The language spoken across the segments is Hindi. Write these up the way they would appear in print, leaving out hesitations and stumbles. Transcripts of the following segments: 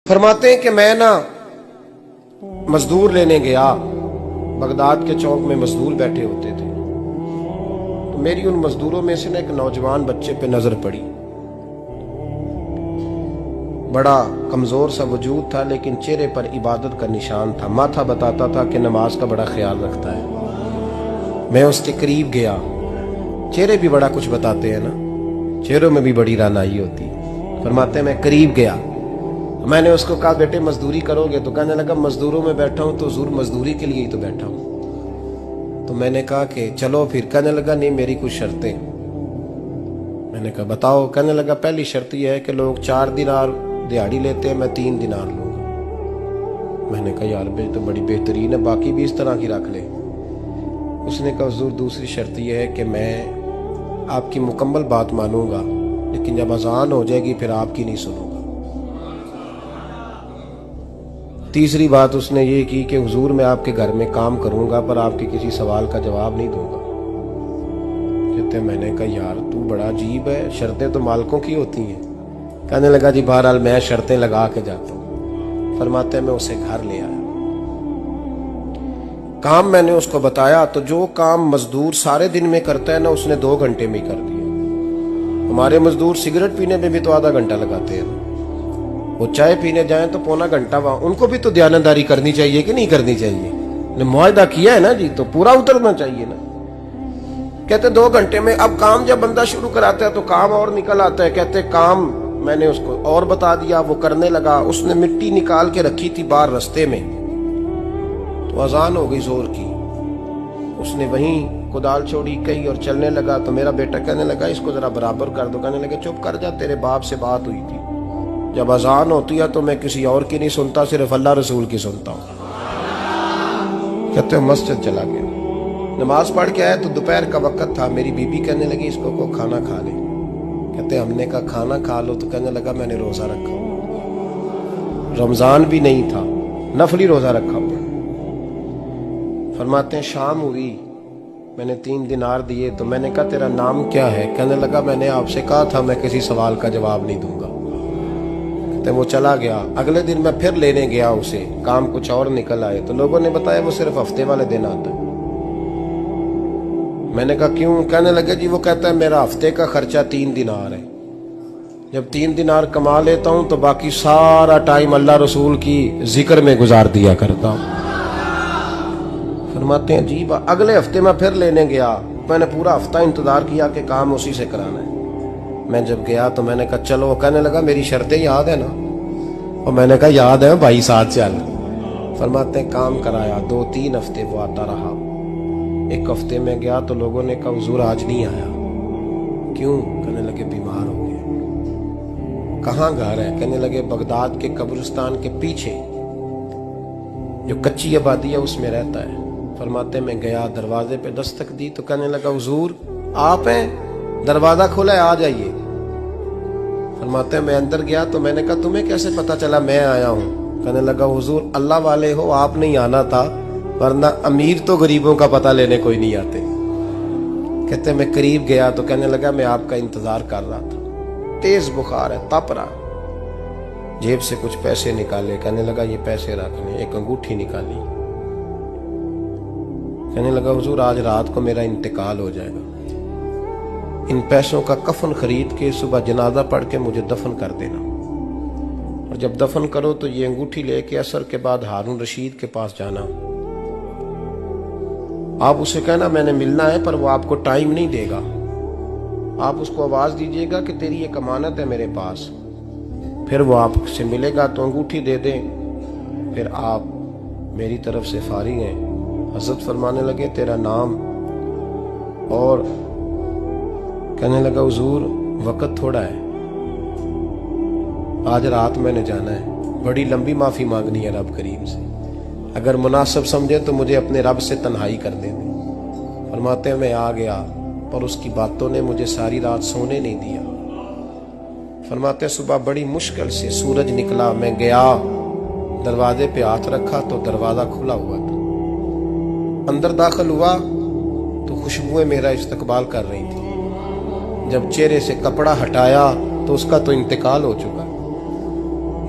फरमाते हैं कि मैं ना मजदूर लेने गया, बगदाद के चौक में मजदूर बैठे होते थे, तो मेरी उन मजदूरों में से ना एक नौजवान बच्चे पे नजर पड़ी। बड़ा कमजोर सा वजूद था, लेकिन चेहरे पर इबादत का निशान था। माथा बताता था कि नमाज का बड़ा ख्याल रखता है। मैं उसके करीब गया। चेहरे भी बड़ा कुछ बताते हैं ना, चेहरों में भी बड़ी रानाई होती है। फरमाते मैं करीब गया, मैंने उसको कहा बेटे मजदूरी करोगे? तो कहने लगा मजदूरों में बैठा हूं तो हुजूर मजदूरी के लिए ही तो बैठा हूं। तो मैंने कहा कि चलो फिर। कहने लगा नहीं मेरी कुछ शर्तें। मैंने कहा बताओ। कहने लगा पहली शर्त यह है कि लोग 4 दिनार दिहाड़ी लेते हैं, मैं 3 दिनार लूंगा। मैंने कहा यार भाई तो बड़ी बेहतरीन है, बाकी भी इस तरह की रख ले। उसने कहा हुजूर दूसरी शर्त यह है कि मैं आपकी मुकम्मल बात मानूंगा, लेकिन जब अजान हो जाएगी फिर आपकी नहीं सुनूंगा। तीसरी बात उसने ये की कि हुजूर मैं आपके घर में काम करूंगा पर आपके किसी सवाल का जवाब नहीं दूंगा। कहते मैंने कहा यार तू बड़ा अजीब है, शर्तें तो मालिकों की होती हैं। कहने लगा जी बहरहाल मैं शर्तें लगा के जाता हूं। फरमाते मैं उसे घर ले आया, काम मैंने उसको बताया, तो जो काम मजदूर सारे दिन में करता है ना उसने 2 घंटे में ही कर दिया। हमारे मजदूर सिगरेट पीने में भी तो आधा घंटा लगाते हैं, वो चाय पीने जाए तो पौना घंटा वहां। उनको भी तो दयानतदारी करनी चाहिए कि नहीं करनी चाहिए? ने मुआहदा किया है ना जी, तो पूरा उतरना चाहिए ना। कहते 2 घंटे में। अब काम जब बंदा शुरू कराता है तो काम और निकल आता है। कहते काम मैंने उसको और बता दिया, वो करने लगा। उसने मिट्टी निकाल के रखी थी बाहर रास्ते में, तो अजान हो गई जोर की। उसने वहीं कुदाल छोड़ी कही और चलने लगा। तो मेरा बेटा कहने लगा इसको जरा बराबर कर दो। कहने लगे चुप कर जा, तेरे बाप से बात हुई थी, जब अजान होती है तो मैं किसी और की नहीं सुनता, सिर्फ अल्लाह रसूल की सुनता हूँ। कहते मस्जिद चला गया, नमाज पढ़ के आया तो दोपहर का वक्त था। मेरी बीबी कहने लगी इसको को खाना खा ले। कहते हमने कहा खाना खा लो, तो कहने लगा मैंने रोजा रखा, रमजान भी नहीं था, नफली रोजा रखा हुआ। फरमाते हैं शाम हुई, मैंने 3 दिनार दिए, तो मैंने कहा तेरा नाम क्या है? कहने लगा मैंने आपसे कहा था मैं किसी सवाल का जवाब नहीं दूंगा। कहते वो चला गया। अगले दिन मैं फिर लेने गया उसे, काम कुछ और निकल आए, तो लोगों ने बताया वो सिर्फ हफ्ते वाले दिन आता है। मैंने कहा क्यों? कहने लगे जी वो कहता है मेरा हफ्ते का खर्चा 3 दिनार है, जब 3 दिनार कमा लेता हूं तो बाकी सारा टाइम अल्लाह रसूल की जिक्र में गुजार दिया करता हूं। फरमाते हैं जी अगले हफ्ते मैं फिर लेने गया, मैंने पूरा हफ्ता इंतजार किया कि काम उसी से कराना है। मैं जब गया तो मैंने कहा चलो। कहने लगा मेरी शर्तें याद है ना? और मैंने कहा याद है भाई साथ चल। फरमाते हैं काम कराया, 2-3 हफ्ते वो आता रहा। एक हफ्ते में गया तो लोगों ने कहा हुजूर आज नहीं आया। क्यों? कहने लगे बीमार हो गए। कहाँ घर है? कहने लगे बगदाद के कब्रिस्तान के पीछे जो कच्ची आबादी है उसमें रहता है। फरमाते मैं गया, दरवाजे पे दस्तक दी तो कहने लगा हुजूर आप हैं? दरवाजा खोला है, आ जाइए। फरमाते मैं अंदर गया तो मैंने कहा तुम्हें कैसे पता चला मैं आया हूँ? कहने लगा हुजूर अल्लाह वाले हो, आप नहीं आना था, वरना अमीर तो गरीबों का पता लेने कोई नहीं आते। कहते मैं करीब गया तो कहने लगा मैं आपका इंतजार कर रहा था, तेज बुखार है, तप रहा। जेब से कुछ पैसे निकाले, कहने लगा ये पैसे रखने। एक अंगूठी निकाली, कहने लगा हुजूर आज रात को मेरा इंतकाल हो जाएगा, इन पैसों का कफन खरीद के सुबह जनाजा पढ़ के मुझे दफन कर देना, और जब दफन करो तो ये अंगूठी लेके असर के बाद हारून रशीद के पास जाना। आप उसे कहना मैंने मिलना है पर वो आपको टाइम नहीं देगा। आप उसको आवाज दीजिएगा कि तेरी एक अमानत है मेरे पास, फिर वो आपसे मिलेगा तो अंगूठी दे दें, फिर आप मेरी तरफ से फारिग हैं। हजरत फरमाने लगे तेरा नाम? और कहने लगा हुजूर वक्त थोड़ा है, आज रात मैंने जाना है, बड़ी लंबी माफी मांगनी है रब करीम से, अगर मुनासिब समझे तो मुझे अपने रब से तन्हाई कर दे। फरमाते मैं आ गया पर उसकी बातों ने मुझे सारी रात सोने नहीं दिया। फरमाते सुबह बड़ी मुश्किल से सूरज निकला, मैं गया दरवाजे पे हाथ रखा तो दरवाजा खुला हुआ था। अंदर दाखिल हुआ तो खुशबुएं मेरा इस्तकबाल कर रही थी। जब चेहरे से कपड़ा हटाया तो उसका तो इंतकाल हो चुका।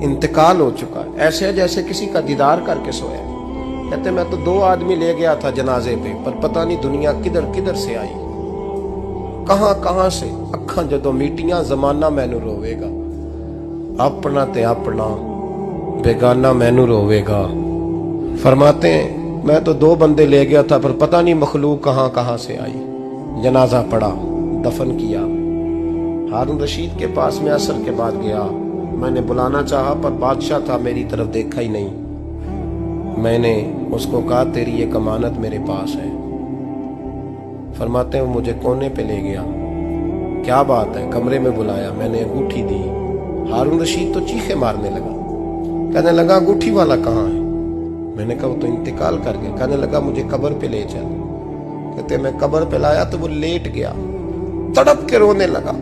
इंतकाल हो चुका है, ऐसे है जैसे किसी का दीदार करके सोया। कहते मैं तो 2 आदमी ले गया था जनाजे पे, पर पता नहीं दुनिया किधर किधर से आई, कहां से। अखां जदों मीटियां जमाना मैनू रोवेगा, अपना ते अपना बेगाना मैनू रोवेगा। फरमाते हैं मैं तो 2 बंदे ले गया था, पर पता नहीं मखलूक कहां से आई। जनाजा पड़ा, दफन किया। हारून रशीद के पास में असर के बाद गया, मैंने बुलाना चाहा पर बादशाह था, मेरी तरफ देखा ही नहीं। मैंने उसको कहा तेरी ये कमानत मेरे पास है। फरमाते हैं वो मुझे कोने पे ले गया, क्या बात है, कमरे में बुलाया, मैंने अंगूठी दी। हारून रशीद तो चीखे मारने लगा, कहने लगा अंगूठी वाला कहाँ है? मैंने कहा वो तो इंतकाल कर गया। कहने लगा मुझे कब्र पे ले चल। कहते मैं कब्र पे लाया तो वो लेट गया, तड़प के रोने लगा।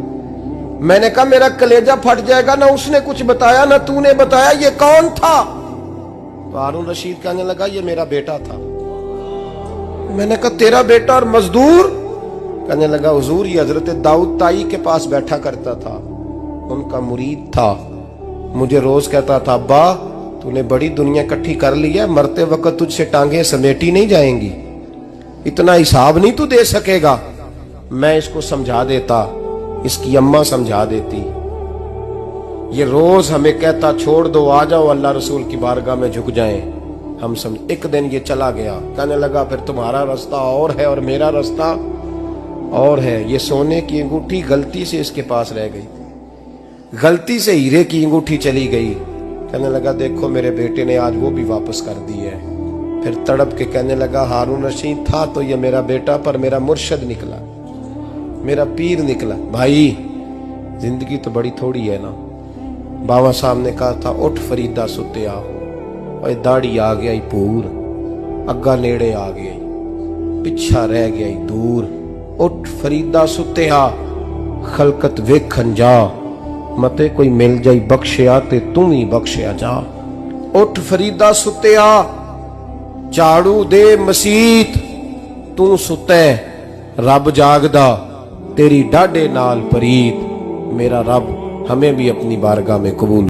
मैंने कहा मेरा कलेजा फट जाएगा, ना उसने कुछ बताया ना तूने बताया, ये कौन था? तो हारून रशीद कहने लगा ये मेरा बेटा था। मैंने कहा तेरा बेटा और मजदूर? कहने लगा हुजूर ये हजरत दाऊद ताई के पास बैठा करता था, उनका मुरीद था, मुझे रोज कहता था अब्बा तूने बड़ी दुनिया इकट्ठी कर ली है, मरते वक्त तुझसे टांगे समेटी नहीं जाएंगी, इतना हिसाब नहीं तू दे सकेगा। मैं इसको समझा देता, इसकी अम्मा समझा देती। ये रोज हमें कहता छोड़ दो, आ जाओ अल्लाह रसूल की बारगाह में झुक जाएं। हम समझ। एक दिन ये चला गया, कहने लगा फिर तुम्हारा रास्ता और है और मेरा रास्ता और है। ये सोने की अंगूठी गलती से इसके पास रह गई, गलती से हीरे की अंगूठी चली गई। कहने लगा देखो मेरे बेटे ने आज वो भी वापस कर दी है। फिर तड़प के कहने लगा हारून रशीद था तो ये मेरा बेटा, पर मेरा मुर्शद निकला, मेरा पीर निकला। भाई जिंदगी तो बड़ी थोड़ी है ना। बाबा साहब ने कहा था उठ फरीदा सुत्या, और दाढ़ी आ गया ही पूर, अग्गा नेड़े आ गया, पिछा रह गया ही दूर। उठ फरीदा सुत्या खलकत वेखन जा, मते कोई मिल जाई बख्शिया ते तू ही बख्शिया जा। उठ फरीदा सुत्या झाड़ू दे मसीत, तू सुते रब जागदा, तेरी डाडे नाल परीत। मेरा रब हमें भी अपनी बारगाह में कबूल